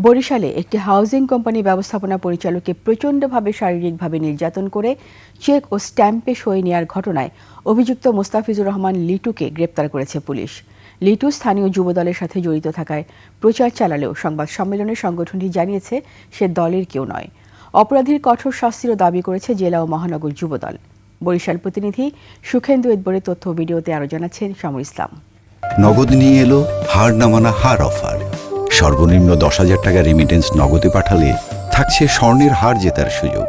বরিশালে একটি housing company ব্যবস্থাপনা পরিচালককে প্রচণ্ডভাবে শারীরিকভাবে নির্যাতন করে চেক ও স্ট্যাম্পে সই নেওয়ার ঘটনায় অভিযুক্ত মোস্তাফিজুর রহমান লিটুকে গ্রেপ্তার করেছে পুলিশ। লিটু স্থানীয় যুবদলের সাথে জড়িত থাকায় প্রচার চালালেও সংবাদ সম্মেলনে সংগঠনটি জানিয়েছে সে দলের কেউ নয়। অপরাধীর কঠোর শাস্তিরও দাবি করেছে জেলা ও মহানগর যুবদল। বরিশাল প্রতিনিধি সুখেন্দু এদবরের তথ্য ভিডিওতে আরও জানাচ্ছেন সমর ইসলাম। নগদ নিয়ে এলো হার না মানা হার অফার। সর্বনিম্ন 10,000 টাকা রেমিটেন্স নগদে পাঠালে থাকছে স্বর্ণের হার জেতার সুযোগ।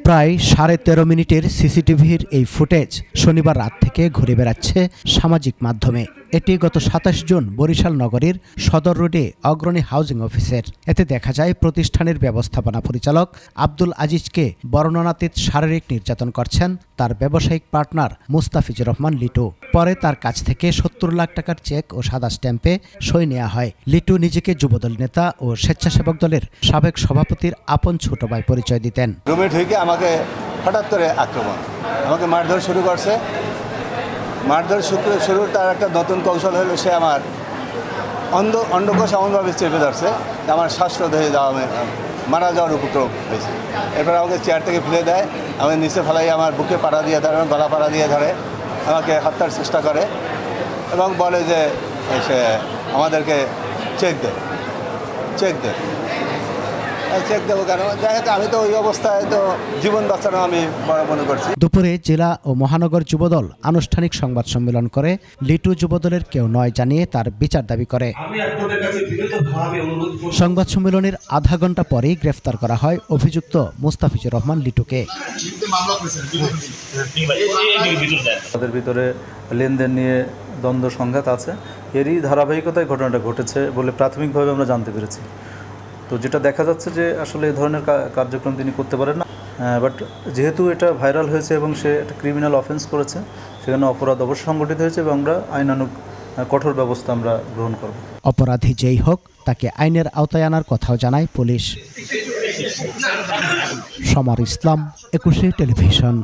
প্রায় 13.5 মিনিটের সিসিটিভির এই ফুটেজ শনিবার রাত থেকে ঘুরে বেড়াচ্ছে সামাজিক মাধ্যমে। এটি গত 27 জুন বরিশাল নগরীর সদর রোডে অগ্রণী হাউজিং অফিসের। এতে দেখা যায় প্রতিষ্ঠানের ব্যবস্থাপনা পরিচালক আব্দুল আজিজকে বর্ণনাতীত শারীরিক নির্যাতন করছেন তার ব্যবসায়িক পার্টনার মুস্তাফিজুর রহমান লিটু। পরে তার কাছ থেকে 70 লাখ টাকার চেক ও সাদা স্ট্যাম্পে সই নেওয়া হয়। লিটু নিজেকে যুবদল নেতা ও স্বেচ্ছাসেবক দলের সাবেক সভাপতির আপন ছোট ভাই পরিচয় দিতেন। রুমে ঢুকে আমাকে হঠাৎ করে আক্রমণ, আমাকে মারধর শুরু করছে। মারধর শুরুর তার একটা নতুন কৌশল হলো সে আমার অন্ডকোষ এমনভাবে চেপে ধরছে আমার শ্বাসরোধ হয়ে যাওয়া, মারা যাওয়ার উপক্রম হয়েছে। এরপর আমাকে চেয়ার থেকে ফেলে দেয়, আমাকে নিচে ফেলাই আমার বুকে পাড়া দিয়ে ধরে, গলা পাড়া দিয়ে ধরে আমাকে হত্যার চেষ্টা করে এবং বলে যে সে আমাদেরকে চেক দেয়। দেবো কেন? আমি তো ওই অবস্থায় তো জীবন বাঁচানো আমি বড় মনে করছি। দুপুরে জেলা ও মহানগর যুবদল আনুষ্ঠানিক সংবাদ সম্মেলন করে লিটু যুবদলের কেউ নয় জানিয়ে তার বিচার দাবি করে। সংবাদ সম্মেলনের আধা ঘন্টা পরেই গ্রেফতার করা হয় অভিযুক্ত মোস্তাফিজুর রহমান লিটুকে। তাদের ভিতরে লেনদেন নিয়ে দ্বন্দ্ব সংঘাত আছে, এরই ধারাবাহিকতায় ঘটনাটা ঘটেছে বলে প্রাথমিকভাবে আমরা জানতে পেরেছি। তো যেটা দেখা যাচ্ছে যে আসলে এই ধরনের কার্যক্রম তিনি করতে পারেন না, বাট যেহেতু এটা ভাইরাল হয়েছে এবং সে একটা ক্রিমিনাল অফেন্স করেছে, সেখানে অপরাধ অবশ্যই সংগঠিত হয়েছে এবং আমরা আইনানুগ কঠোর ব্যবস্থা আমরা গ্রহণ করব। অপরাধী যেই হোক তাকে আইনের আওতায় আনার কথাও জানায় পুলিশ। সমর ইসলাম, 21 টেলিভিশন।